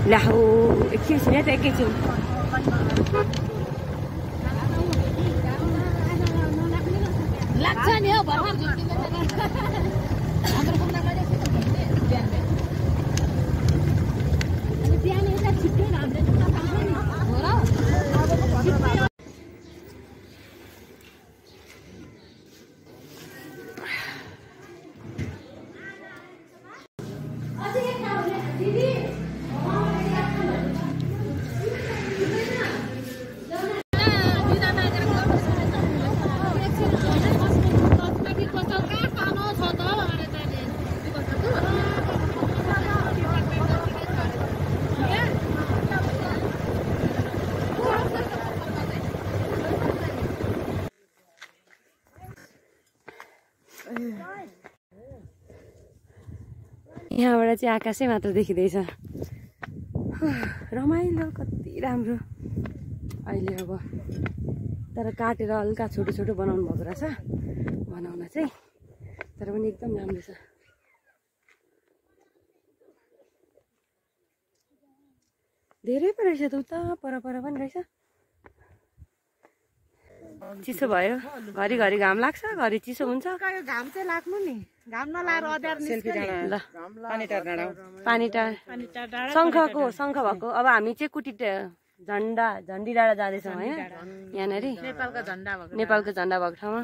ला हो एकछिन है त एकैछिन लाग्छ नि हो भर्खर हाम्रो कुनामा चाहिँ बिहान अनि बिहान यता छिट्टै हामीले जुत्ता पाउँछ नि हो र यहाँबाट चाहिँ आकाशै मात्र देखिँदैछ रमाइलो कति राम्रो अहिले अब तर काटेर हल्का छोटो छोटो बनाउनु भएको रहेछ बनाउन चाहिँ तर पनि एकदम राम्रो छ धेरै पो रहेछ त उता पर पनि रहेछ चिसो भयो घरिघरि घाम लाग्छ घरि चिसो हुन्छ घाम चाहिँ लाग्नु नि घाम नलाएर अँध्यारो निस्क्यो ल पानी टाढा शङ्ख भएको अब हामी चाहिँ कुटी झन्डी डाँडा जाँदैछौँ होइन यहाँनिर नेपालको झन्डा भएको ठाउँमा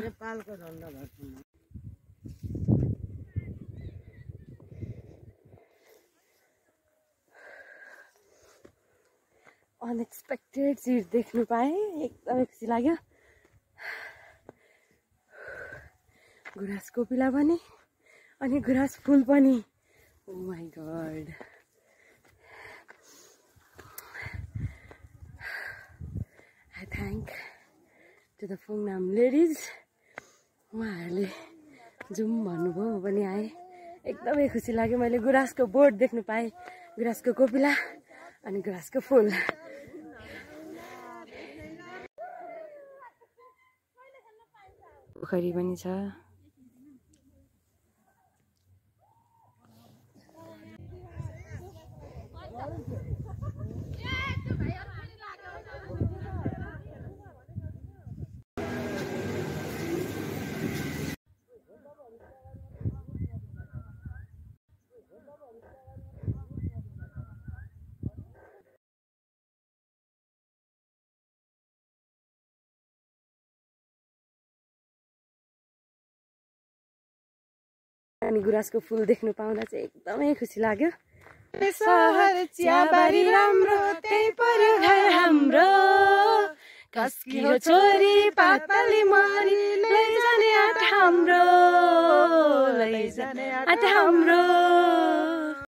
अनएक्सपेक्टेड चिज देख्नु पाएँ एकदमै खुसी लाग्यो गुराँस कोपिला पनि अनि गुराँस फुल पनि oh my god I thank to the फुङनाम लेडिज उहाँहरूले जाउँ भन्नुभयो म पनि आएँ एकदमै खुसी लाग्यो मैले गुराँसको बोट देख्नु पाएँ गुराँसको कोपिला अनि गुराँसको फुल पोखरी पनि छ अनि गुराँसको फुल देख्नु पाउँदा चाहिँ एकदमै खुसी लाग्यो सहर चियाबारी राम्रो त्यही पर्यो घर हाम्रो कसकी हो छोरी पातली मरी लैजाने आँट हाम्रो